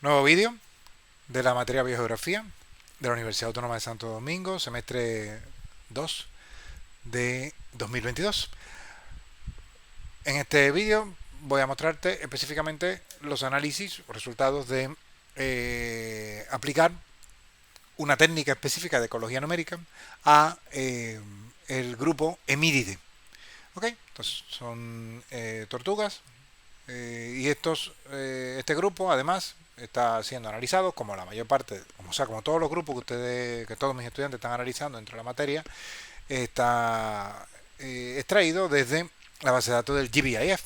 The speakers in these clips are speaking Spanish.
Nuevo vídeo de la materia Biogeografía de la Universidad Autónoma de Santo Domingo, semestre 2 de 2022. En este vídeo voy a mostrarte específicamente los análisis o resultados de aplicar una técnica específica de ecología numérica a el grupo Emídide. ¿Ok? Entonces son tortugas y este grupo además está siendo analizado como la mayor parte, como todos los grupos que todos mis estudiantes están analizando dentro de la materia, está extraído desde la base de datos del GBIF.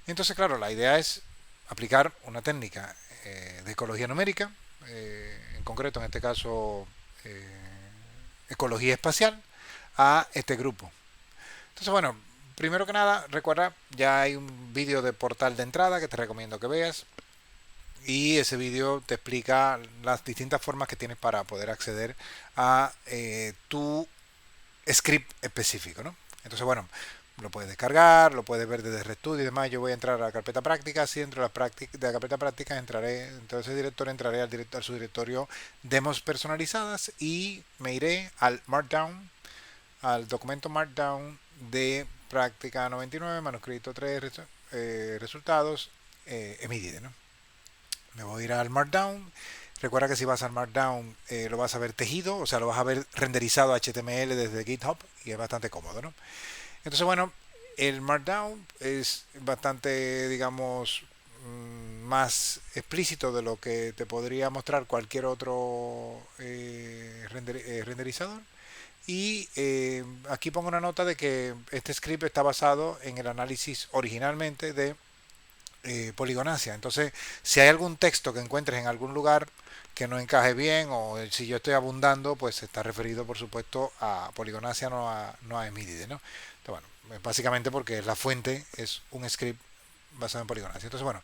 Entonces, claro, la idea es aplicar una técnica de ecología numérica, en concreto en este caso ecología espacial, a este grupo. Entonces, bueno, primero que nada, recuerda, ya hay un vídeo de portal de entrada que te recomiendo que veas. Y ese vídeo te explica las distintas formas que tienes para poder acceder a tu script específico, ¿no? Entonces, bueno, lo puedes descargar, lo puedes ver desde RedStudio y demás. Yo voy a entrar a la carpeta práctica. Si dentro de la carpeta práctica entraré, entonces ese directorio entraré al subdirectorio demos personalizadas y me iré al Markdown, al documento Markdown de práctica 99, manuscrito 3, resultados, Emidide, ¿no? Me voy a ir al Markdown. Recuerda que si vas al Markdown lo vas a ver tejido, o sea, lo vas a ver renderizado HTML desde GitHub y es bastante cómodo, ¿no? Entonces, bueno, el Markdown es bastante, digamos, más explícito de lo que te podría mostrar cualquier otro renderizador. Y aquí pongo una nota de que este script está basado en el análisis originalmente de poligonasia. Entonces, si hay algún texto que encuentres en algún lugar que no encaje bien o si yo estoy abundando, pues está referido, por supuesto, a poligonasia, no a Emidide, ¿no? Entonces, bueno, básicamente porque la fuente es un script basado en poligonasia. Entonces, bueno,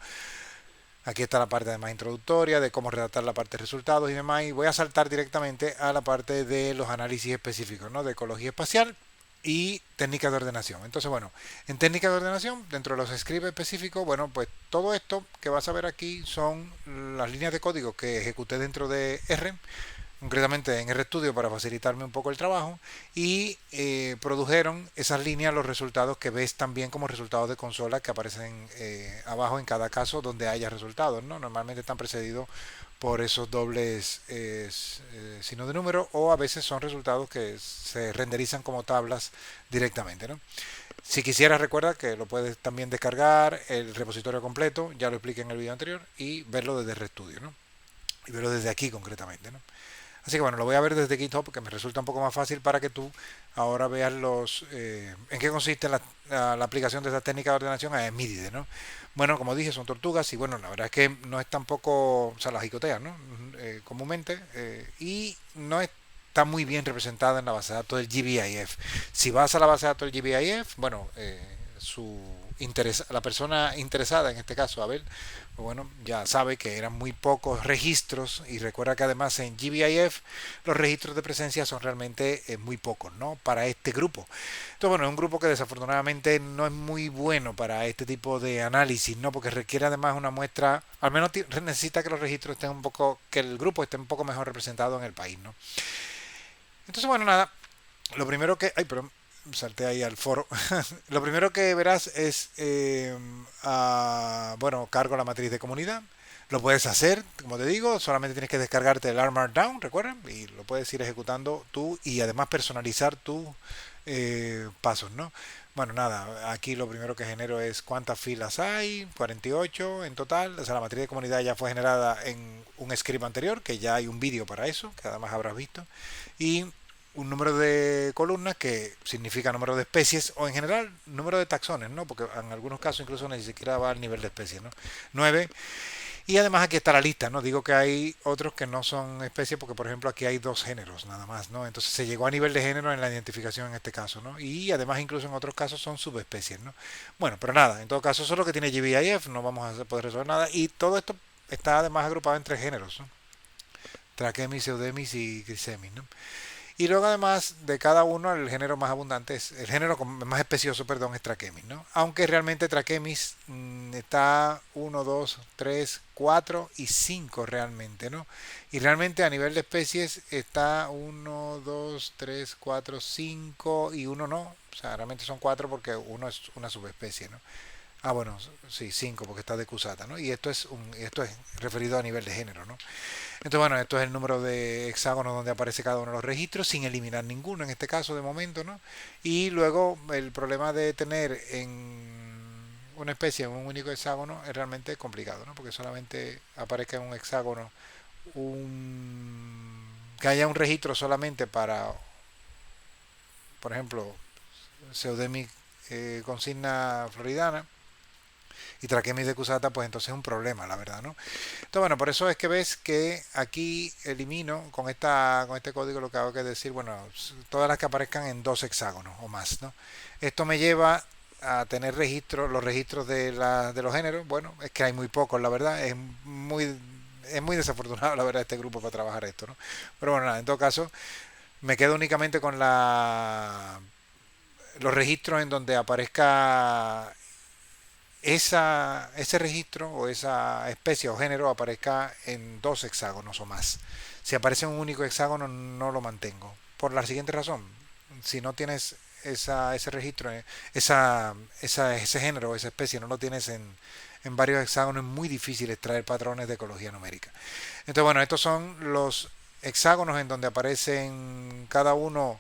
aquí está la parte más introductoria de cómo redactar la parte de resultados y demás. Y voy a saltar directamente a la parte de los análisis específicos, ¿no? De ecología espacial y técnicas de ordenación. Entonces, bueno, en técnicas de ordenación, dentro de los scripts específicos, bueno, pues todo esto que vas a ver aquí son las líneas de código que ejecuté dentro de R, concretamente en RStudio para facilitarme un poco el trabajo, y produjeron esas líneas los resultados que ves también como resultados de consola que aparecen abajo en cada caso donde haya resultados, ¿no? Normalmente están precedidos por esos dobles signos de número o a veces son resultados que se renderizan como tablas directamente, ¿no? Si quisieras, recuerda que lo puedes también descargar el repositorio completo, ya lo expliqué en el video anterior, y verlo desde RStudio, ¿no? Y verlo desde aquí concretamente, ¿no? Así que bueno, lo voy a ver desde GitHub porque me resulta un poco más fácil para que tú ahora veas en qué consiste la aplicación de esta técnica de ordenación a Emidide, ¿no? Bueno, como dije, son tortugas y bueno, la verdad es que no es tampoco, o sea, las jicoteas, ¿no? Comúnmente y no está muy bien representada en la base de datos del GBIF. Si vas a la base de datos del GBIF, bueno, la persona interesada, en este caso Abel, pues bueno, ya sabe que eran muy pocos registros y recuerda que además en GBIF los registros de presencia son realmente muy pocos, ¿no? Para este grupo. Entonces, bueno, es un grupo que desafortunadamente no es muy bueno para este tipo de análisis, ¿no? Porque requiere además una muestra, al menos necesita que los registros estén un poco, que el grupo esté un poco mejor representado en el país, ¿no? Entonces, bueno, nada, lo primero que... Ay, perdón, salté ahí al foro. Lo primero que verás es, bueno, cargo la matriz de comunidad. Lo puedes hacer, como te digo, solamente tienes que descargarte el R Markdown, recuerden, y lo puedes ir ejecutando tú y además personalizar tus pasos, ¿no? Bueno, nada, aquí lo primero que genero es cuántas filas hay, 48 en total, o sea, la matriz de comunidad ya fue generada en un script anterior, que ya hay un vídeo para eso, que además habrás visto, y un número de columnas que significa número de especies o en general número de taxones, ¿no? Porque en algunos casos incluso ni siquiera va al nivel de especies, ¿no? 9. Y además aquí está la lista, ¿no? Digo que hay otros que no son especies porque por ejemplo aquí hay dos géneros nada más, ¿no? Entonces se llegó a nivel de género en la identificación en este caso, ¿no? Y además incluso en otros casos son subespecies, ¿no? Bueno, pero nada, en todo caso eso es lo que tiene GBIF, no vamos a poder resolver nada y todo esto está además agrupado en tres géneros, ¿no? Trachemis, Pseudemis y Crisemis, ¿no? Y luego además de cada uno el género más abundante es, el género más especioso, perdón, es Trachemis, ¿no? Aunque realmente Trachemis está uno 2 3 4 y 5 realmente, ¿no? Y realmente a nivel de especies está uno 2 3 4 5 y uno no. O sea, realmente son 4 porque uno es una subespecie, ¿no? Ah, bueno, sí, 5 porque está de Cusata, ¿no? Y esto es referido a nivel de género, ¿no? Entonces, bueno, esto es el número de hexágonos donde aparece cada uno de los registros, sin eliminar ninguno en este caso de momento, ¿no? Y luego el problema de tener en una especie en un único hexágono es realmente complicado, ¿no? Porque solamente aparezca en un hexágono que haya un registro solamente para, por ejemplo, Pseudemic consigna floridana y Trachemis decusata, pues entonces es un problema, la verdad, ¿no? Entonces, bueno, por eso es que ves que aquí elimino con este código lo que hago que es decir, bueno, todas las que aparezcan en dos hexágonos o más, ¿no? Esto me lleva a tener los registros de los géneros. Bueno, es que hay muy pocos, la verdad, es muy desafortunado, la verdad, este grupo para trabajar esto, ¿no? Pero bueno, nada, en todo caso, me quedo únicamente con los registros en donde aparezca ese registro o esa especie o género aparezca en dos hexágonos o más. Si aparece en un único hexágono no lo mantengo. Por la siguiente razón, si no tienes ese registro, ese género o esa especie, no lo tienes en varios hexágonos, es muy difícil extraer patrones de ecología numérica. Entonces, bueno, estos son los hexágonos en donde aparecen cada uno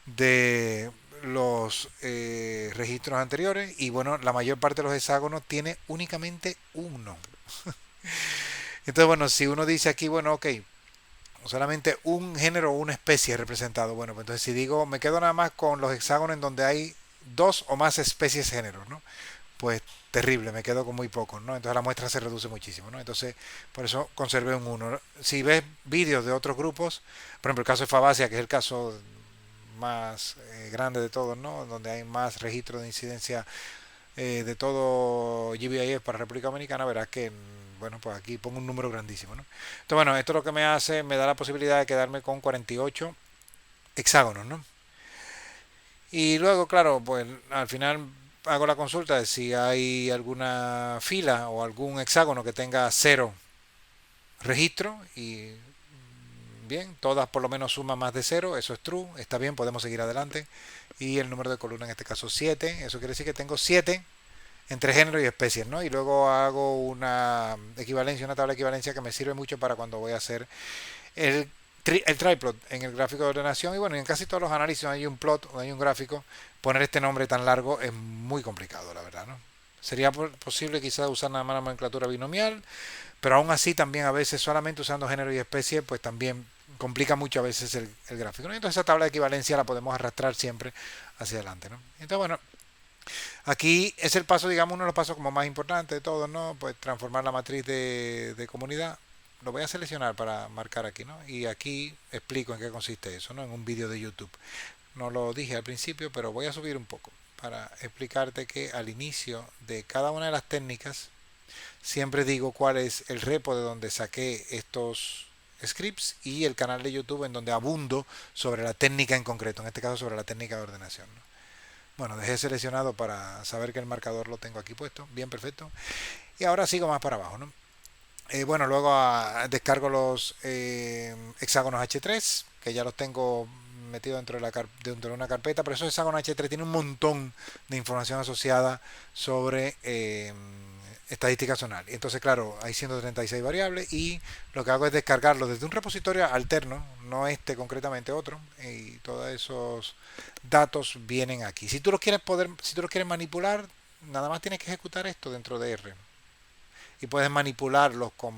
de los registros anteriores y bueno, la mayor parte de los hexágonos tiene únicamente uno. Entonces, bueno, si uno dice aquí, bueno, ok, solamente un género o una especie representado, bueno, pues entonces si digo, me quedo nada más con los hexágonos en donde hay dos o más especies géneros, ¿no? Pues terrible, me quedo con muy pocos, ¿no? Entonces la muestra se reduce muchísimo, ¿no? Entonces, por eso conservé un uno. Si ves vídeos de otros grupos, por ejemplo, el caso de Fabacia, que es el caso más grande de todos, ¿no? Donde hay más registros de incidencia de todo GBIF para República Dominicana, verás que, bueno, pues aquí pongo un número grandísimo, ¿no? Entonces, bueno, esto lo que me hace, me da la posibilidad de quedarme con 48 hexágonos, ¿no? Y luego, claro, pues al final hago la consulta de si hay alguna fila o algún hexágono que tenga cero registro y bien, todas por lo menos suman más de cero, eso es true, está bien, podemos seguir adelante. Y el número de columna en este caso 7, eso quiere decir que tengo 7 entre género y especies, ¿no? Y luego hago una equivalencia, una tabla de equivalencia que me sirve mucho para cuando voy a hacer el, el triplot en el gráfico de ordenación. Y bueno, en casi todos los análisis donde hay un plot o hay un gráfico, poner este nombre tan largo es muy complicado, la verdad, ¿no? Sería posible quizás usar nada más la nomenclatura binomial, pero aún así también a veces solamente usando género y especie, pues también complica mucho a veces el gráfico, ¿no? Entonces esa tabla de equivalencia la podemos arrastrar siempre hacia adelante, ¿no? Entonces, bueno, aquí es el paso, digamos, uno de los pasos como más importantes de todos, ¿no? Pues transformar la matriz de comunidad. Lo voy a seleccionar para marcar aquí, ¿no? Y aquí explico en qué consiste eso, ¿no? En un vídeo de YouTube. No lo dije al principio, pero voy a subir un poco para explicarte que al inicio de cada una de las técnicas siempre digo cuál es el repo de donde saqué estos scripts y el canal de YouTube en donde abundo sobre la técnica en concreto, en este caso sobre la técnica de ordenación, ¿no? Bueno, dejé seleccionado para saber que el marcador lo tengo aquí puesto, bien, perfecto. Y ahora sigo más para abajo, ¿no? Bueno, luego descargo los hexágonos H3, que ya los tengo metido dentro de una carpeta, pero esos hexágonos H3 tienen un montón de información asociada sobre estadística zonal. Y entonces, claro, hay 136 variables y lo que hago es descargarlo desde un repositorio alterno, no este concretamente, otro, y todos esos datos vienen aquí. Si tú los quieres manipular, nada más tienes que ejecutar esto dentro de R y puedes manipularlos con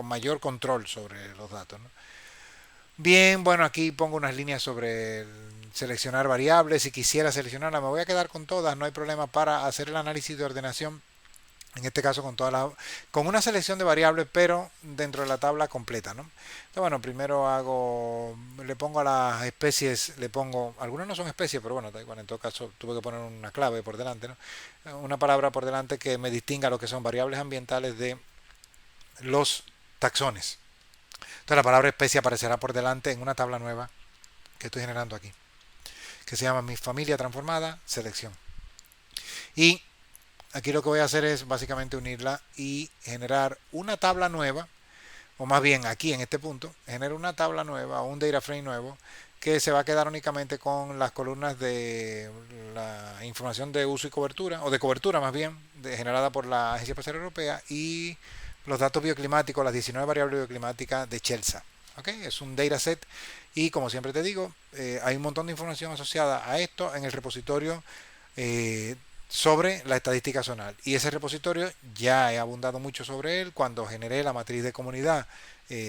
mayor control sobre los datos, ¿no? Bien, bueno, aquí pongo unas líneas sobre seleccionar variables. Si quisiera seleccionarlas, me voy a quedar con todas, no hay problema para hacer el análisis de ordenación. En este caso con una selección de variables, pero dentro de la tabla completa, ¿no? Entonces, bueno, primero le pongo a las especies, algunas no son especies, pero bueno, da igual, en todo caso tuve que poner una clave por delante, ¿no? Una palabra por delante que me distinga lo que son variables ambientales de los taxones. Entonces la palabra especie aparecerá por delante en una tabla nueva que estoy generando aquí, que se llama mi familia transformada, selección. Y aquí lo que voy a hacer es básicamente unirla y generar una tabla nueva, o más bien aquí en este punto, genero una tabla nueva o un data frame nuevo que se va a quedar únicamente con las columnas de la información de uso y cobertura, o de cobertura más bien, generada por la Agencia Espacial Europea, y los datos bioclimáticos, las 19 variables bioclimáticas de Chelsea. ¿Okay? Es un dataset y como siempre te digo, hay un montón de información asociada a esto en el repositorio eh, sobre la estadística zonal. Y ese repositorio ya he abundado mucho sobre él cuando generé la matriz de comunidad.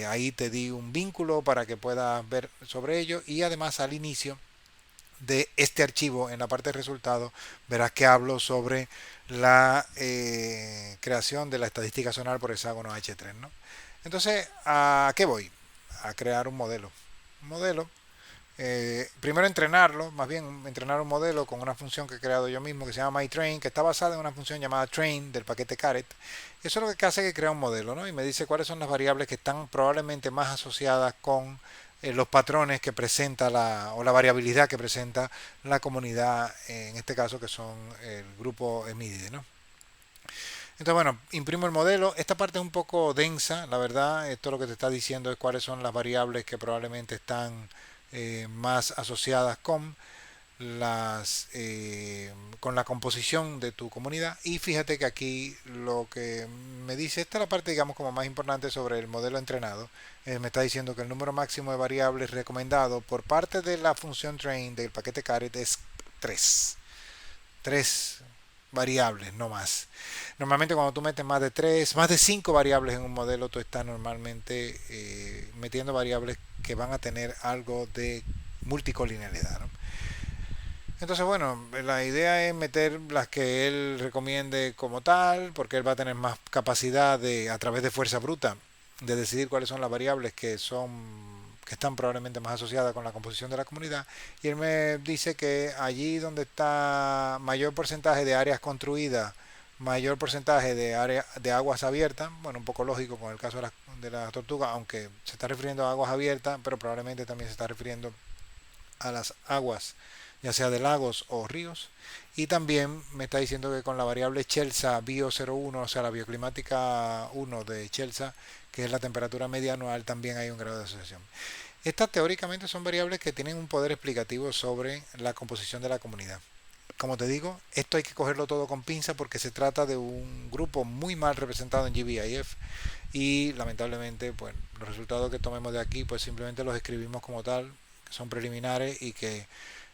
Ahí te di un vínculo para que puedas ver sobre ello y además al inicio de este archivo en la parte de resultados verás que hablo sobre la creación de la estadística zonal por hexágono H3, ¿no? Entonces, ¿a qué voy? A crear un modelo. Un modelo primero entrenarlo, más bien entrenar un modelo con una función que he creado yo mismo que se llama myTrain, que está basada en una función llamada train del paquete caret. Eso es lo que hace que crea un modelo, ¿no? Y me dice cuáles son las variables que están probablemente más asociadas con los patrones que presenta o la variabilidad que presenta la comunidad, en este caso que son el grupo Emidide, ¿no? Entonces, bueno, imprimo el modelo. Esta parte es un poco densa, la verdad. Esto lo que te está diciendo es cuáles son las variables que probablemente están más asociadas con la composición de tu comunidad. Y fíjate que aquí lo que me dice, esta es la parte digamos como más importante sobre el modelo entrenado. Me está diciendo que el número máximo de variables recomendado por parte de la función train del paquete caret es 3. 3 variables, no más. Normalmente cuando tú metes más de 3, más de 5 variables en un modelo, tú estás normalmente metiendo variables que van a tener algo de multicolinealidad, ¿no? Entonces, bueno, la idea es meter las que él recomiende como tal, porque él va a tener más capacidad de, a través de fuerza bruta, de decidir cuáles son las variables que están probablemente más asociadas con la composición de la comunidad. Y él me dice que allí donde está mayor porcentaje de áreas construidas, mayor porcentaje de área, de aguas abiertas, bueno, un poco lógico con el caso de la tortuga, aunque se está refiriendo a aguas abiertas, pero probablemente también se está refiriendo a las aguas, ya sea de lagos o ríos. Y también me está diciendo que con la variable Chelsea Bio 01, o sea, la bioclimática 1 de Chelsea, que es la temperatura media anual, también hay un grado de asociación. Estas teóricamente son variables que tienen un poder explicativo sobre la composición de la comunidad. Como te digo, esto hay que cogerlo todo con pinza porque se trata de un grupo muy mal representado en GBIF y lamentablemente pues, los resultados que tomemos de aquí pues simplemente los escribimos como tal, que son preliminares y que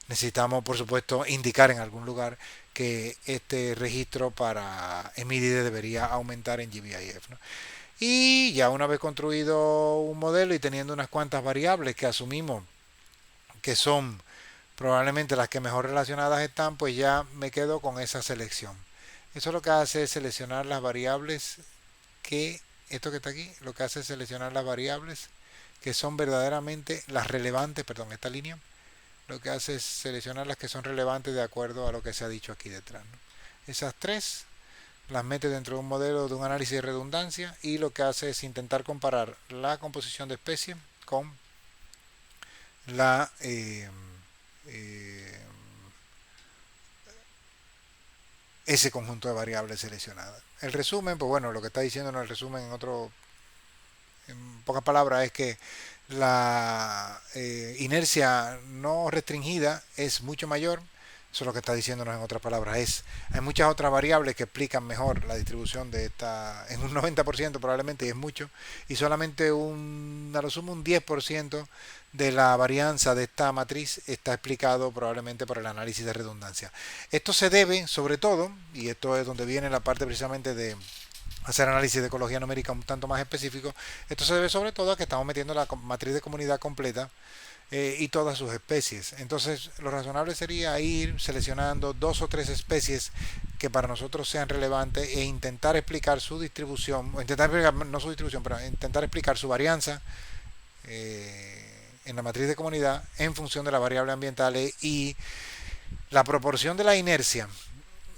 necesitamos por supuesto indicar en algún lugar que este registro para Emidide debería aumentar en GBIF, ¿no? Y ya una vez construido un modelo y teniendo unas cuantas variables que asumimos que son probablemente las que mejor relacionadas están, pues ya me quedo con esa selección. Eso lo que hace es seleccionar las variables que, esto que está aquí, lo que hace es seleccionar las variables que son verdaderamente las relevantes, perdón, esta línea, lo que hace es seleccionar las que son relevantes de acuerdo a lo que se ha dicho aquí detrás, ¿no? Esas tres las mete dentro de un modelo de un análisis de redundancia y lo que hace es intentar comparar la composición de especies con la eh, ese conjunto de variables seleccionadas. El resumen, pues bueno, lo que está diciendo en el resumen en pocas palabras es que la inercia no restringida es mucho mayor. Eso es lo que está diciéndonos en otras palabras. Hay muchas otras variables que explican mejor la distribución de esta, en un 90% probablemente, y es mucho, y solamente a lo sumo un 10% de la varianza de esta matriz está explicado probablemente por el análisis de redundancia. Esto se debe, sobre todo, y esto es donde viene la parte precisamente de hacer análisis de ecología numérica un tanto más específico, esto se debe sobre todo a que estamos metiendo la matriz de comunidad completa y todas sus especies. Entonces, lo razonable sería ir seleccionando 2 o 3 especies que para nosotros sean relevantes e intentar explicar su distribución, o intentar explicar, no su distribución, pero intentar explicar su varianza en la matriz de comunidad en función de las variables ambientales y la proporción de la inercia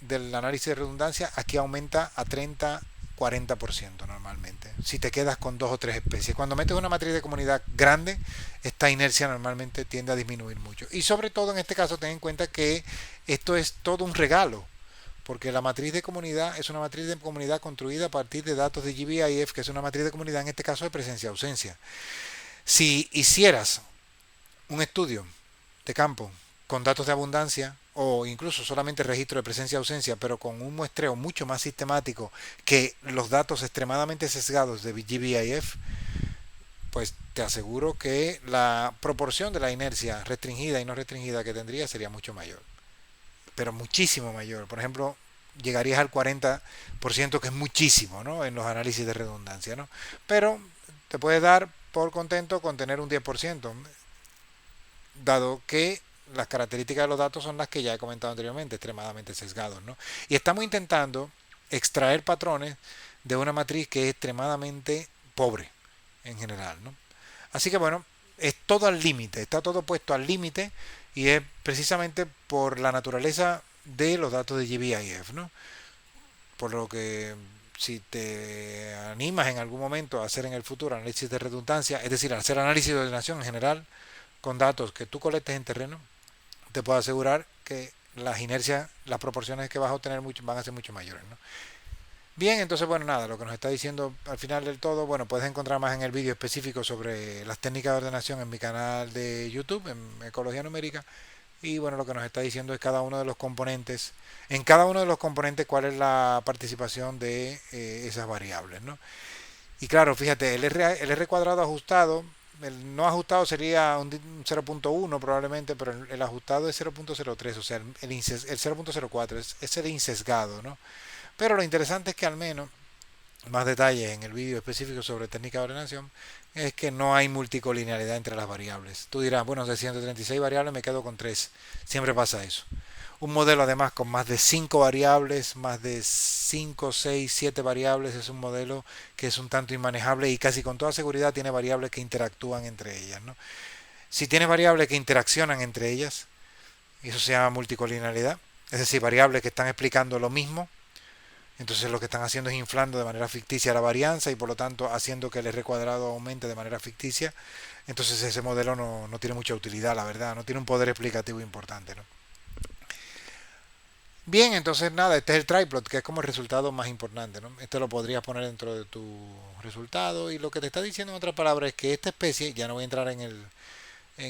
del análisis de redundancia aquí aumenta a 30 40% normalmente, si te quedas con dos o tres especies. Cuando metes una matriz de comunidad grande, esta inercia normalmente tiende a disminuir mucho. Y sobre todo en este caso, ten en cuenta que esto es todo un regalo, porque la matriz de comunidad es una matriz de comunidad construida a partir de datos de GBIF, que es una matriz de comunidad en este caso de presencia-ausencia. Si hicieras un estudio de campo con datos de abundancia o incluso solamente registro de presencia-ausencia, pero con un muestreo mucho más sistemático que los datos extremadamente sesgados de GBIF, pues te aseguro que la proporción de la inercia restringida y no restringida que tendría sería mucho mayor, pero muchísimo mayor. Por ejemplo, llegarías al 40%, que es muchísimo, ¿no?, en los análisis de redundancia, ¿no? Pero te puedes dar por contento con tener un 10%, dado que las características de los datos son las que ya he comentado anteriormente, extremadamente sesgados, ¿no? Y estamos intentando extraer patrones de una matriz que es extremadamente pobre en general, ¿no? Así que bueno, es todo al límite, está todo puesto al límite, y es precisamente por la naturaleza de los datos de GBIF, ¿no? Por lo que si te animas en algún momento a hacer en el futuro análisis de redundancia, es decir, hacer análisis de ordenación en general con datos que tú colectes en terreno, te puedo asegurar que las inercias, las proporciones que vas a obtener van a ser mucho mayores, ¿no? Bien, entonces bueno, nada, lo que nos está diciendo al final del todo, bueno, puedes encontrar más en el vídeo específico sobre las técnicas de ordenación en mi canal de YouTube, en Ecología Numérica. Y bueno, lo que nos está diciendo es cada uno de los componentes, en cada uno de los componentes cuál es la participación de esas variables, ¿no? Y claro, fíjate, el R cuadrado ajustado, el no ajustado sería un 0.1 probablemente, pero el ajustado es 0.03, o sea, el 0.04 es el insesgado, ¿no? Pero lo interesante es que al menos, más detalles en el vídeo específico sobre técnica de ordenación, es que no hay multicolinealidad entre las variables. Tú dirás, bueno, de 136 variables me quedo con 3. Siempre pasa eso. Un modelo además con más de 5 variables, más de 5, 6, 7 variables, es un modelo que es un tanto inmanejable y casi con toda seguridad tiene variables que interactúan entre ellas, ¿no? Si tiene variables que interaccionan entre ellas, eso se llama multicolinealidad, es decir, variables que están explicando lo mismo. Entonces lo que están haciendo es inflando de manera ficticia la varianza y por lo tanto haciendo que el R cuadrado aumente de manera ficticia. Entonces ese modelo no tiene mucha utilidad, la verdad, no tiene un poder explicativo importante, ¿no? Bien, entonces nada, este es el triplot, que es como el resultado más importante, ¿no? Este lo podrías poner dentro de tu resultado, y lo que te está diciendo en otras palabras es que esta especie, ya no voy a entrar en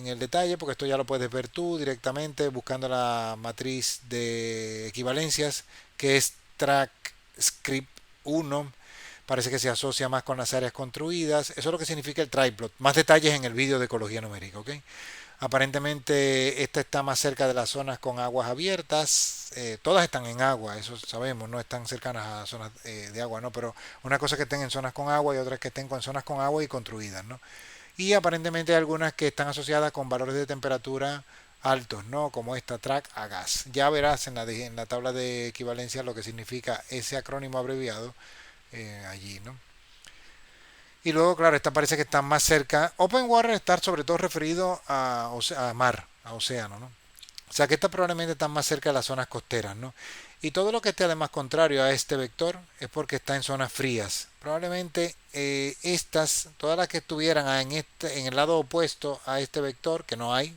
el detalle porque esto ya lo puedes ver tú directamente buscando la matriz de equivalencias, que es track script 1, parece que se asocia más con las áreas construidas. Eso es lo que significa el triplot. Más detalles en el vídeo de ecología numérica, ¿ok? Aparentemente esta está más cerca de las zonas con aguas abiertas. Todas están en agua, eso sabemos, no están cercanas a zonas de agua, ¿no? Pero una cosa es que estén en zonas con agua y otra es que estén con zonas con agua y construidas, ¿no? Y aparentemente hay algunas que están asociadas con valores de temperatura altos, ¿no? Como esta track a gas. Ya verás en la tabla de equivalencia lo que significa ese acrónimo abreviado allí, ¿no? Y luego, claro, esta parece que está más cerca. Open water está sobre todo referido a mar, a océano, ¿no? O sea que esta probablemente está más cerca de las zonas costeras, ¿no? Y todo lo que esté además contrario a este vector es porque está en zonas frías. Probablemente todas las que estuvieran en el lado opuesto a este vector, que no hay,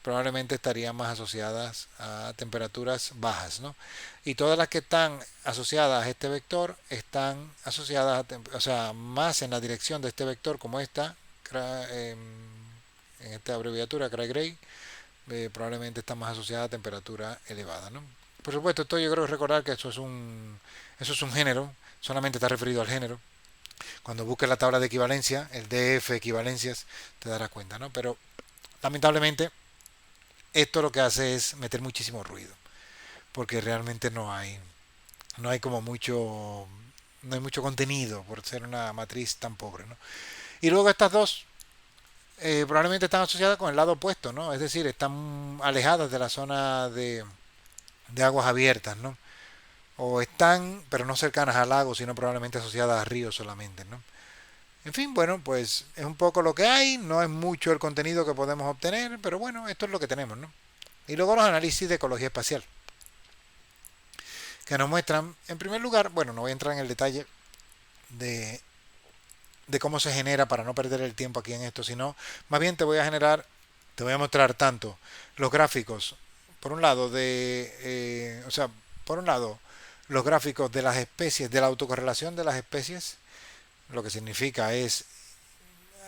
probablemente estarían más asociadas a temperaturas bajas, ¿no? Y todas las que están asociadas a este vector están asociadas o sea, más en la dirección de este vector, como esta, en esta abreviatura, Cray-Gray, probablemente está más asociada a temperatura elevada, ¿no? Por supuesto, esto yo creo recordar que eso es un género, solamente está referido al género. Cuando busques la tabla de equivalencia, el DF equivalencias, te darás cuenta, ¿no? Pero lamentablemente esto lo que hace es meter muchísimo ruido, porque realmente no hay como mucho, no hay mucho contenido por ser una matriz tan pobre, ¿no? Y luego estas dos probablemente están asociadas con el lado opuesto, ¿no? Es decir, están alejadas de la zona de aguas abiertas, ¿no? O están, pero no cercanas al lago, sino probablemente asociadas a ríos solamente, ¿no? En fin, bueno, pues es un poco lo que hay, no es mucho el contenido que podemos obtener, pero bueno, esto es lo que tenemos, ¿no? Y luego los análisis de ecología espacial, que nos muestran, en primer lugar, bueno, no voy a entrar en el detalle de, de cómo se genera para no perder el tiempo aquí en esto, sino más bien te voy a mostrar tanto los gráficos, por un lado, o sea, por un lado, los gráficos de las especies, de la autocorrelación de las especies, lo que significa es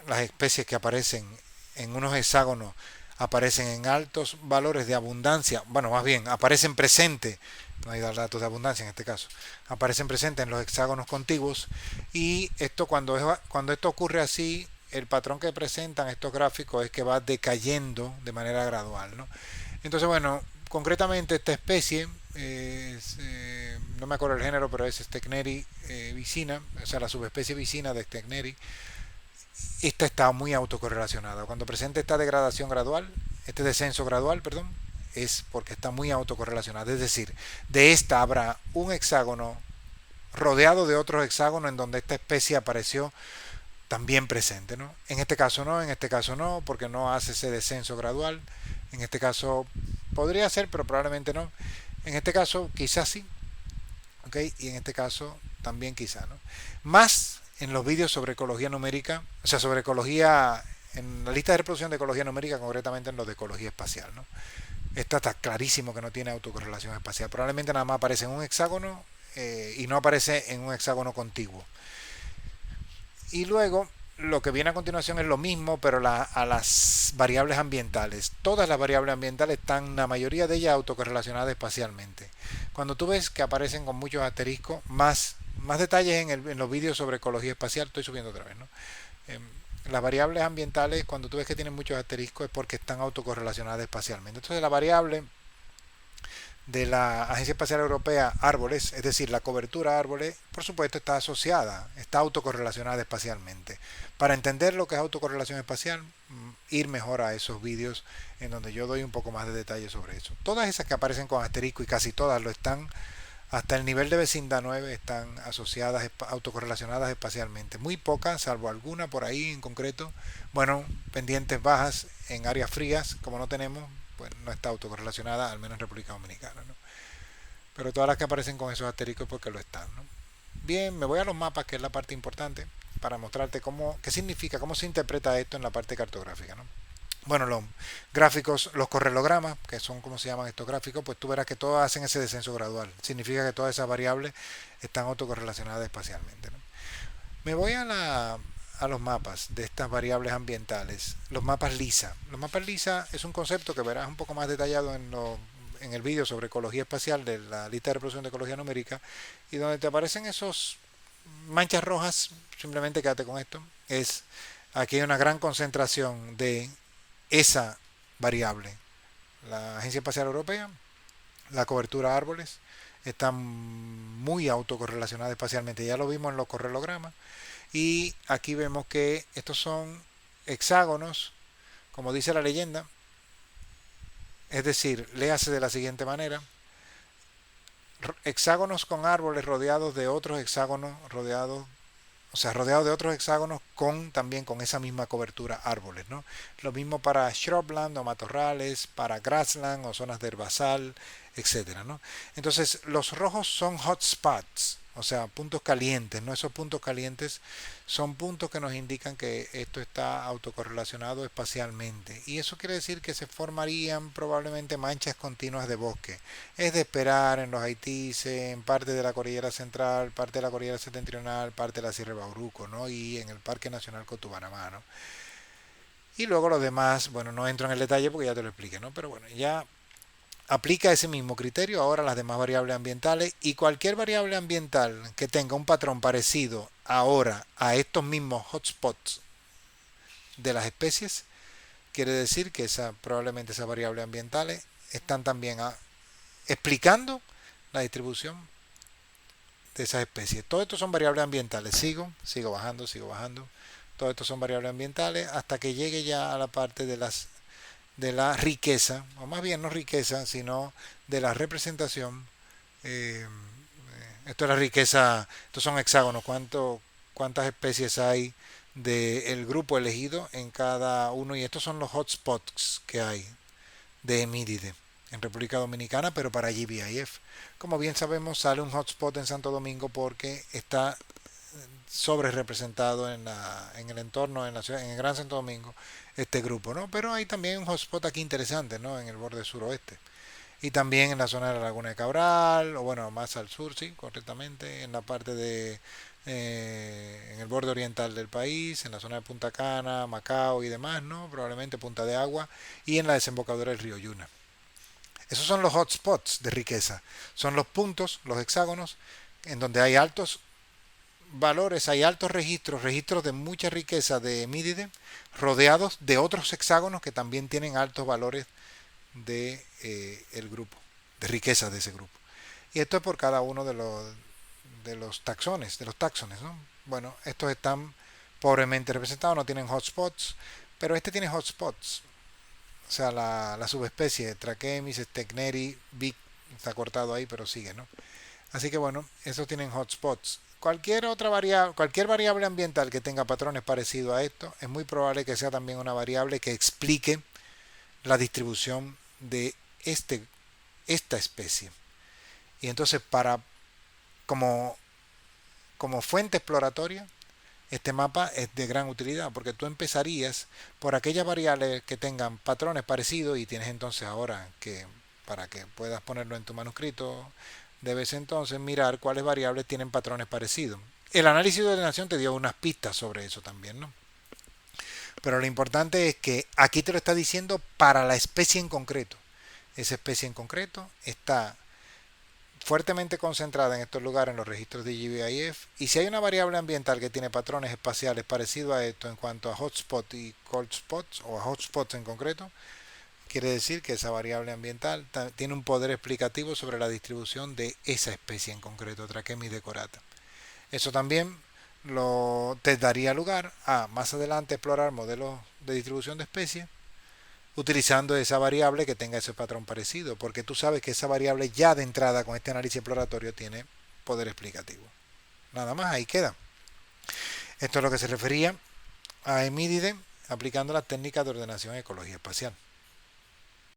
las especies que aparecen en unos hexágonos aparecen en altos valores de abundancia, bueno, más bien, aparecen presentes, no hay datos de abundancia en este caso, aparecen presentes en los hexágonos contiguos y esto cuando esto ocurre así, el patrón que presentan estos gráficos es que va decayendo de manera gradual, ¿no? Entonces, bueno, concretamente esta especie, no me acuerdo el género, pero es Stecneri vicina, o sea, la subespecie vicina de Stecneri, esta está muy autocorrelacionada. Cuando presenta esta degradación gradual, este descenso gradual, perdón, es porque está muy autocorrelacionada. Es decir, de esta habrá un hexágono rodeado de otros hexágonos en donde esta especie apareció también presente, ¿no? En este caso no, porque no hace ese descenso gradual. En este caso podría ser, pero probablemente no. En este caso quizás sí, ¿ok? Y en este caso también quizás, ¿no? Más en los vídeos sobre ecología numérica, o sea, sobre ecología, en la lista de reproducción de ecología numérica, concretamente en los de ecología espacial, ¿no? Esta está clarísimo que no tiene autocorrelación espacial. Probablemente nada más aparece en un hexágono y no aparece en un hexágono contiguo. Y luego lo que viene a continuación es lo mismo, pero a las variables ambientales. Todas las variables ambientales están, la mayoría de ellas, autocorrelacionadas espacialmente. Cuando tú ves que aparecen con muchos asteriscos, más detalles en los vídeos sobre ecología espacial, estoy subiendo otra vez, ¿no? Eh, las variables ambientales, cuando tú ves que tienen muchos asteriscos, es porque están autocorrelacionadas espacialmente. Entonces la variable de la Agencia Espacial Europea árboles, es decir, la cobertura árboles, por supuesto está asociada, está autocorrelacionada espacialmente. Para entender lo que es autocorrelación espacial, ir mejor a esos vídeos en donde yo doy un poco más de detalle sobre eso. Todas esas que aparecen con asterisco y casi todas lo están, hasta el nivel de vecindad 9 están asociadas, autocorrelacionadas espacialmente. Muy pocas, salvo alguna por ahí en concreto. Bueno, pendientes bajas en áreas frías, como no tenemos, pues no está autocorrelacionada, al menos en República Dominicana, ¿no? Pero todas las que aparecen con esos asteriscos porque lo están, ¿no? Bien, me voy a los mapas, que es la parte importante, para mostrarte qué significa, cómo se interpreta esto en la parte cartográfica, ¿no? Bueno, los gráficos, los correlogramas, que son como se llaman estos gráficos, pues tú verás que todos hacen ese descenso gradual. Significa que todas esas variables están autocorrelacionadas espacialmente, ¿no? Me voy a los mapas de estas variables ambientales, los mapas LISA. Los mapas LISA es un concepto que verás un poco más detallado en el vídeo sobre ecología espacial de la lista de reproducción de ecología numérica y donde te aparecen esos manchas rojas, simplemente quédate con esto, aquí hay una gran concentración de esa variable. La Agencia Espacial Europea, la cobertura de árboles, están muy autocorrelacionadas espacialmente. Ya lo vimos en los correlogramas. Y aquí vemos que estos son hexágonos, como dice la leyenda. Es decir, léase de la siguiente manera. Hexágonos con árboles rodeados de otros hexágonos rodeados de otros hexágonos también con esa misma cobertura árboles, ¿no? Lo mismo para shrubland o matorrales, para grassland o zonas de herbazal, etcétera, ¿no? Entonces, los rojos son hotspots, o sea, puntos calientes, ¿no? Esos puntos calientes son puntos que nos indican que esto está autocorrelacionado espacialmente. Y eso quiere decir que se formarían probablemente manchas continuas de bosque. Es de esperar en los Haitíes, en parte de la cordillera central, parte de la cordillera septentrional, parte de la Sierra de Bauruco, ¿no? Y en el Parque Nacional Cotubanamá, ¿no? Y luego los demás, bueno, no entro en el detalle porque ya te lo expliqué, ¿no? Pero bueno, ya aplica ese mismo criterio ahora a las demás variables ambientales y cualquier variable ambiental que tenga un patrón parecido ahora a estos mismos hotspots de las especies, quiere decir que probablemente esas variables ambientales están también explicando la distribución de esas especies. Todo esto son variables ambientales. Sigo bajando, sigo bajando. Todo esto son variables ambientales hasta que llegue ya a la parte de la riqueza, o más bien no riqueza, sino de la representación. Esto es la riqueza, estos son hexágonos, cuántas especies hay del grupo elegido en cada uno, y estos son los hotspots que hay de Emíride. en República Dominicana, pero para GBIF. Como bien sabemos, sale un hotspot en Santo Domingo porque está sobre representado en el entorno, en la ciudad, en el Gran Santo Domingo, este grupo, ¿no? Pero hay también un hotspot aquí interesante, ¿no? En el borde suroeste. Y también en la zona de la Laguna de Cabral, o bueno, más al sur, sí, correctamente, en la parte de, en el borde oriental del país, en la zona de Punta Cana, Macao y demás, ¿no? Probablemente Punta de Agua, y en la desembocadura del río Yuna. Esos son los hotspots de riqueza. Son los puntos, los hexágonos, en donde hay altos valores, hay altos registros, registros de mucha riqueza de Emídide, rodeados de otros hexágonos que también tienen altos valores de el grupo, de riqueza de ese grupo. Y esto es por cada uno de los taxones, de los taxones, ¿no? Bueno, estos están pobremente representados, no tienen hotspots, pero este tiene hotspots. O sea, la subespecie Trachemis, Stechneri, Vic, está cortado ahí, pero sigue, ¿no? Así que bueno, estos tienen hotspots. Cualquier variable ambiental que tenga patrones parecidos a esto, es muy probable que sea también una variable que explique la distribución de esta especie. Y entonces como, como fuente exploratoria, este mapa es de gran utilidad porque tú empezarías por aquellas variables que tengan patrones parecidos y tienes entonces ahora que para que puedas ponerlo en tu manuscrito debes entonces mirar cuáles variables tienen patrones parecidos. El análisis de ordenación te dio unas pistas sobre eso también, ¿no? Pero lo importante es que aquí te lo está diciendo para la especie en concreto. Esa especie en concreto está fuertemente concentrada en estos lugares en los registros de GBIF y si hay una variable ambiental que tiene patrones espaciales parecidos a esto en cuanto a hotspot y cold spots o a hotspots en concreto, quiere decir que esa variable ambiental tiene un poder explicativo sobre la distribución de esa especie en concreto, Trachemis decorata. Eso también te daría lugar a más adelante explorar modelos de distribución de especies utilizando esa variable que tenga ese patrón parecido, porque tú sabes que esa variable ya de entrada con este análisis exploratorio tiene poder explicativo. Nada más, ahí queda. Esto es lo que se refería a Emídide aplicando las técnicas de ordenación ecología espacial.